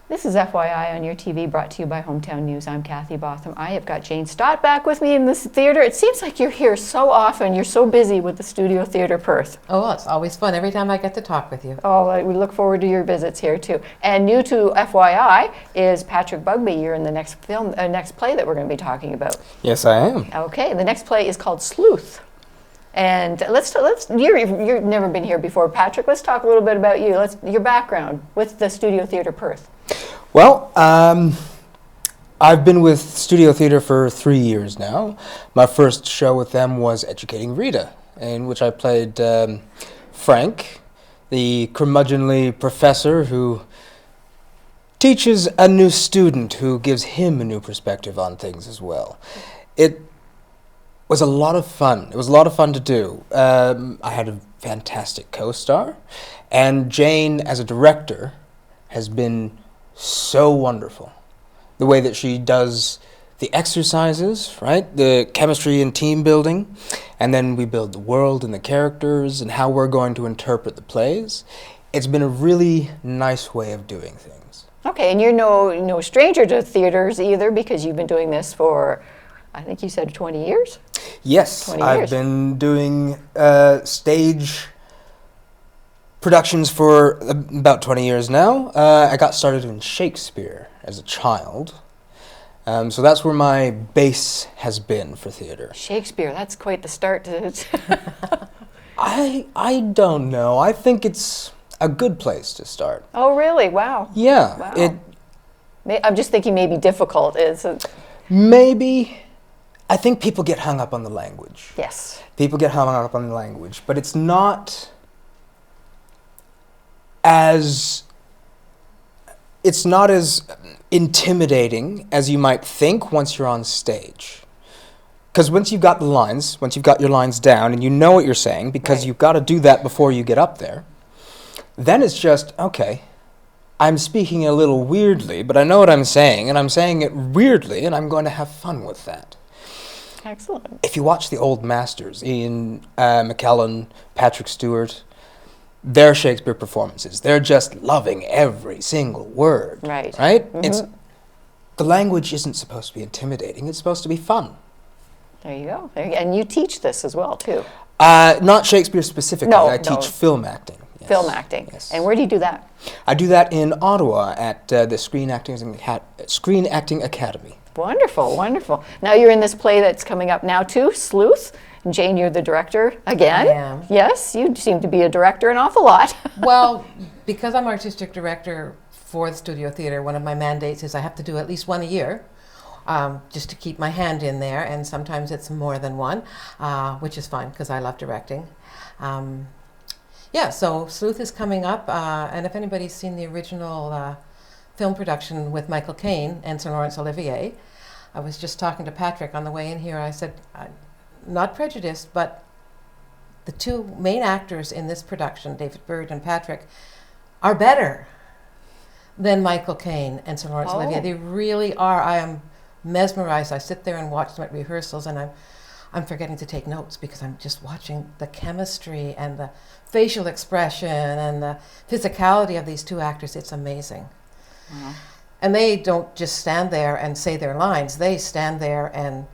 This is FYI on your TV, brought to you by Hometown News. I'm Kathy Botham. I have got Jane Stott back with me in this theatre. It seems like you're here so often. You're so busy with the Studio Theatre Perth. Oh, well, it's always fun every time I get to talk with you. Oh, we look forward to your visits here too. And new to FYI is Patrick Bugby. You're in the next next play that we're going to be talking about. Yes, I am. Okay, the next play is called Sleuth. And you've never been here before, Patrick. Let's talk a little bit about you. Your background with the Studio Theatre Perth. Well, I've been with Studio Theatre for 3 years now. My first show with them was Educating Rita, in which I played Frank, the curmudgeonly professor who teaches a new student who gives him a new perspective on things as well. It was a lot of fun. It was a lot of fun to do. I had a fantastic co-star, and Jane, as a director, has been so wonderful. The way that she does the exercises, right? The chemistry and team building, and then we build the world and the characters and how we're going to interpret the plays. It's been a really nice way of doing things. Okay, and you're no stranger to theaters either, because you've been doing this for, I think you said 20 years? Yes, 20 years. I've been doing stage productions for about 20 years now. I got started in Shakespeare as a child. So that's where my base has been for theater. Shakespeare, that's quite the start to it. I don't know. I think it's a good place to start. Oh, really? Wow. Yeah. Wow. I'm just thinking maybe difficult is. Maybe. I think people get hung up on the language. Yes. People get hung up on the language, but it's not as intimidating as you might think once you're on stage. Because once you've got your lines down and you know what you're saying, because right. You've got to do that before you get up there, then it's just, okay, I'm speaking a little weirdly, but I know what I'm saying, and I'm saying it weirdly, and I'm going to have fun with that. Excellent. If you watch the old masters, Ian McKellen, Patrick Stewart, their Shakespeare performances, they're just loving every single word. Right. Right? Mm-hmm. The language isn't supposed to be intimidating, it's supposed to be fun. There you go. And you teach this as well, too. Not Shakespeare specifically. No, I teach film acting. Yes. Film acting. Yes. And where do you do that? I do that in Ottawa at the Screen Acting Academy. Wonderful, wonderful. Now you're in this play that's coming up now, too, Sleuth. Jane, you're the director again. I am. Yes, you seem to be a director an awful lot. Well, because I'm artistic director for the Studio Theatre, one of my mandates is I have to do at least one a year, just to keep my hand in there, and sometimes it's more than one, which is fine because I love directing. Yeah, so Sleuth is coming up, and if anybody's seen the original film production with Michael Caine and Sir Laurence Olivier, I was just talking to Patrick on the way in here. I said, not prejudiced, but the two main actors in this production, David Byrd and Patrick, are better than Michael Caine and Sir Laurence Olivier. They really are. I am mesmerized. I sit there and watch them at rehearsals, and I'm forgetting to take notes because I'm just watching the chemistry and the facial expression and the physicality of these two actors. It's amazing. Mm-hmm. And they don't just stand there and say their lines. They stand there and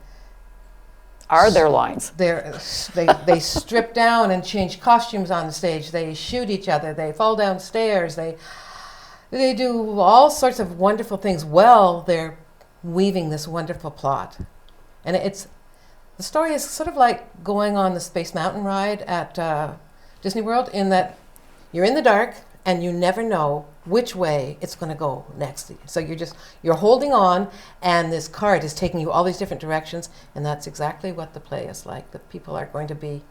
are their lines. They strip down and change costumes on the stage. They shoot each other. They fall down stairs. They do all sorts of wonderful things while they're weaving this wonderful plot. And the story is sort of like going on the Space Mountain ride at Disney World, in that you're in the dark and you never know which way it's going to go next. So you're holding on, and this cart is taking you all these different directions, and that's exactly what the play is like. The people are going to be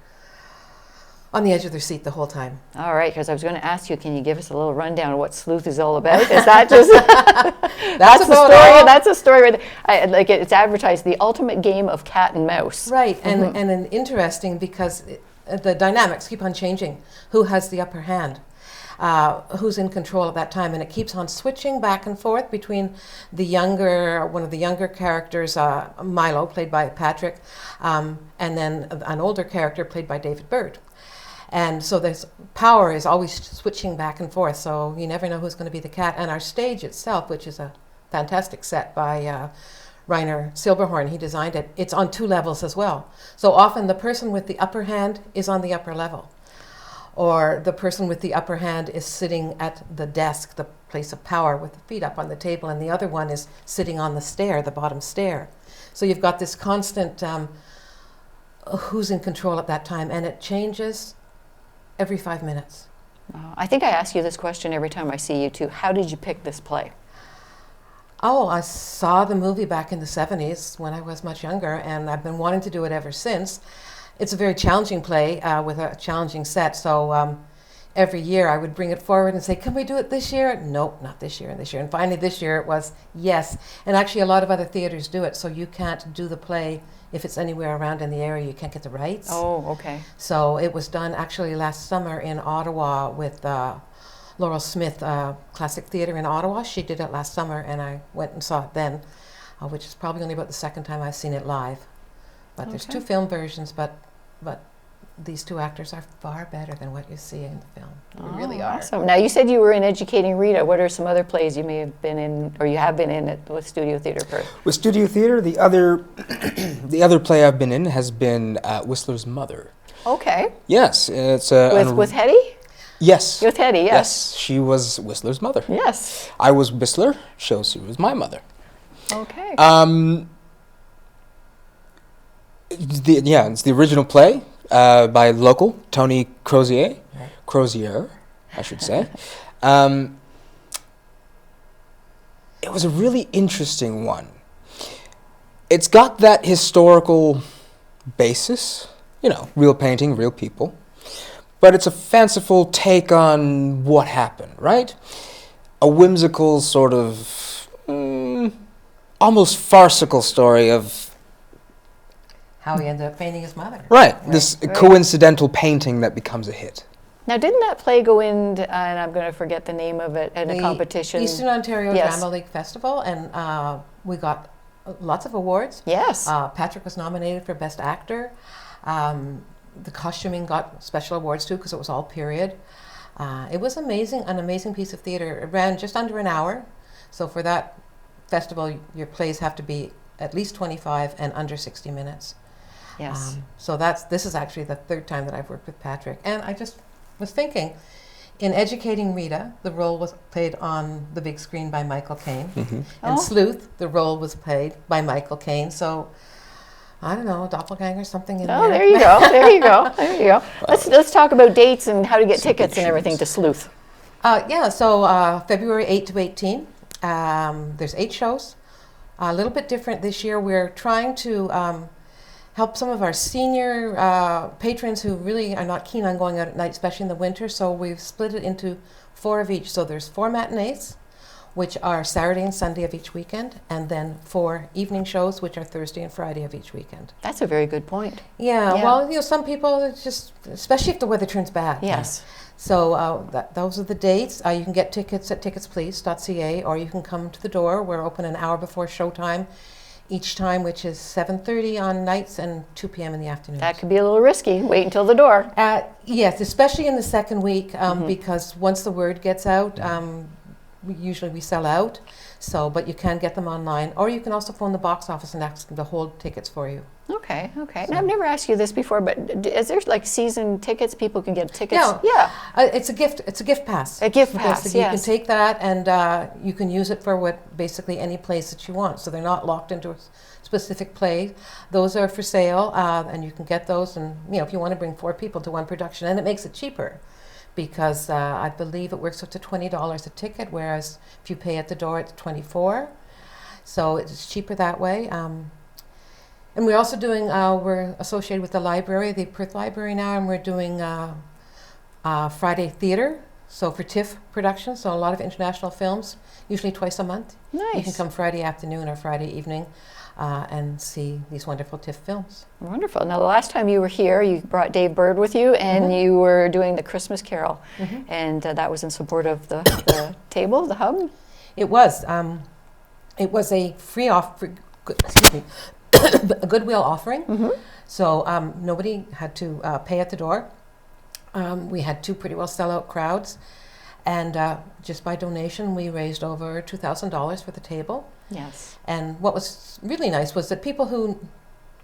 on the edge of their seat the whole time. All right, because I was going to ask you, can you give us a little rundown of what Sleuth is all about? Is that just that's the story? That's a story. Right there. It's advertised, the ultimate game of cat and mouse. Right, and interesting because the dynamics keep on changing. Who has the upper hand? Who's in control at that time, and it keeps on switching back and forth between one of the younger characters, Milo, played by Patrick, and then an older character played by David Byrd. And so this power is always switching back and forth, so you never know who's going to be the cat. And our stage itself, which is a fantastic set by Rainer Silberhorn, he designed it, it's on 2 levels as well. So often the person with the upper hand is on the upper level, or the person with the upper hand is sitting at the desk, the place of power, with the feet up on the table, and the other one is sitting on the stair, the bottom stair. So you've got this constant who's in control at that time, and it changes every 5 minutes. I think I ask you this question every time I see you two. How did you pick this play? Oh, I saw the movie back in the 70s when I was much younger, and I've been wanting to do it ever since. It's a very challenging play with a challenging set, so every year I would bring it forward and say, can we do it this year? Nope, not this year and this year. And finally this year it was yes. And actually a lot of other theaters do it, so you can't do the play if it's anywhere around in the area. You can't get the rights. Oh, okay. So it was done actually last summer in Ottawa with Laurel Smith, Classic Theatre in Ottawa. She did it last summer, and I went and saw it then, which is probably only about the second time I've seen it live. But there's 2 film versions, but these 2 actors are far better than what you see in the film. They really are. Awesome. Now, you said you were in Educating Rita. What are some other plays you may have been in, or you have been in with Studio Theatre Perth? With Studio Theatre, the other the other play I've been in has been Whistler's Mother. Okay. Yes, it's With Hetty? Yes. With Hetty, yes. She was Whistler's mother. Yes. I was Whistler, she was my mother. Okay. It's the original play by local Tony Crozier, I should say. It was a really interesting one. It's got that historical basis, real painting, real people, but it's a fanciful take on what happened, right? A whimsical sort of almost farcical story of how he ended up painting his mother. Right. This coincidental painting that becomes a hit. Now, didn't that play go in, and I'm going to forget the name of it, in a competition? Eastern Ontario Drama League Festival, and we got lots of awards. Yes. Patrick was nominated for Best Actor. The costuming got special awards too, because it was all period. It was amazing, an amazing piece of theater. It ran just under an hour. So for that festival, your plays have to be at least 25 and under 60 minutes. Yes. So this is actually the 3rd time that I've worked with Patrick. And I just was thinking, in Educating Rita, the role was played on the big screen by Michael Caine. Mm-hmm. And Sleuth, the role was played by Michael Caine. So, I don't know, doppelganger, something in there. Oh, there you go. There you go. Let's talk about dates and how to get tickets and everything to Sleuth. So February 8 to 18, there's 8 shows. A little bit different this year. We're trying to help some of our senior patrons who really are not keen on going out at night, especially in the winter. So we've split it into 4 of each. So there's 4 matinees, which are Saturday and Sunday of each weekend, and then 4 evening shows, which are Thursday and Friday of each weekend. That's a very good point. Yeah. Well, some people, it's just, especially if the weather turns bad. Yes. So those are the dates. You can get tickets at ticketsplease.ca, or you can come to the door. We're open an hour before showtime each time, which is 7:30 on nights and 2 p.m. in the afternoon. That could be a little risky. Wait until the door. Yes, especially in the second week, because once the word gets out, usually we sell out. So, but you can get them online, or you can also phone the box office and ask them to hold tickets for you. Okay. And I've never asked you this before, but is there like season tickets? People can get tickets. Yeah. It's a gift. It's a gift pass. A gift pass. Basically. You can take that and you can use it for basically any place that you want. So they're not locked into a specific play. Those are for sale, and you can get those. And if you want to bring 4 people to one production, and it makes it cheaper, because I believe it works up to $20 a ticket, whereas if you pay at the door, it's $24. So it's cheaper that way. And we're also doing, we're associated with the library, the Perth Library now, and we're doing Friday theater, so for TIFF productions, so a lot of international films, usually twice a month. Nice. You can come Friday afternoon or Friday evening and see these wonderful TIFF films. Wonderful. Now, the last time you were here, you brought Dave Bird with you, and you were doing the Christmas Carol, and that was in support of the table, the hub? It was. It was a a goodwill offering. So nobody had to pay at the door. We had 2 pretty well sellout crowds, and just by donation, we raised over $2,000 for the table. Yes. And what was really nice was that people who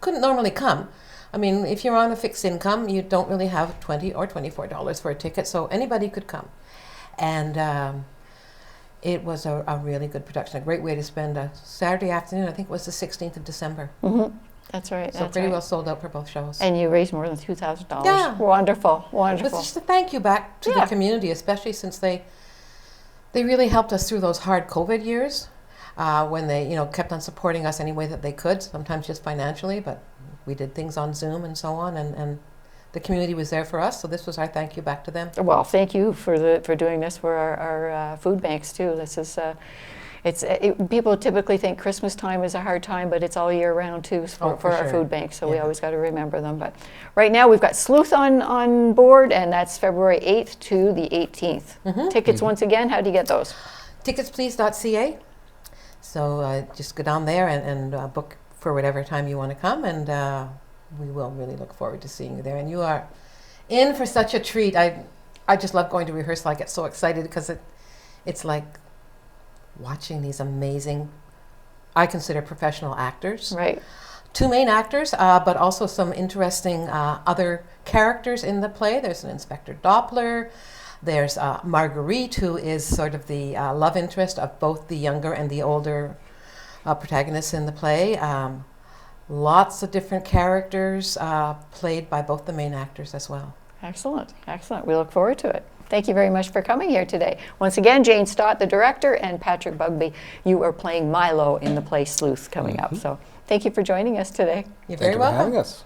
couldn't normally come, I mean, if you're on a fixed income, you don't really have $20 or $24 for a ticket, so anybody could come. And it was a really good production, a great way to spend a Saturday afternoon. I think it was the 16th of December. Mm-hmm. That's right. So that's pretty right. well sold out for both shows. And you raised more than $2,000. Yeah. Wonderful, It wonderful. was just a thank you back to Yeah. the community, especially since they really helped us through those hard COVID years when they kept on supporting us any way that they could, sometimes just financially, but we did things on Zoom and so on, and the community was there for us, so this was our thank you back to them. Well, thank you for doing this for our food banks too. This is people typically think Christmas time is a hard time, but it's all year round too for our sure. food banks. So we Yeah. always got to remember them. But right now we've got Sleuth on board, and that's February 8th to the 18th. Tickets once again. How do you get those? Ticketsplease.ca. So just go down there and book for whatever time you want to come, and we will really look forward to seeing you there. And you are in for such a treat. I just love going to rehearsal. I get so excited because it's like watching these amazing, I consider professional actors. Right. 2 main actors, but also some interesting other characters in the play. There's an Inspector Doppler. There's Marguerite, who is sort of the love interest of both the younger and the older protagonists in the play. Lots of different characters played by both the main actors as well. Excellent, excellent. We look forward to it. Thank you very much for coming here today. Once again, Jane Stott, the director, and Patrick Bugby, you are playing Milo in the play Sleuth coming up. So thank you for joining us today. You're Thank very you for welcome. having us.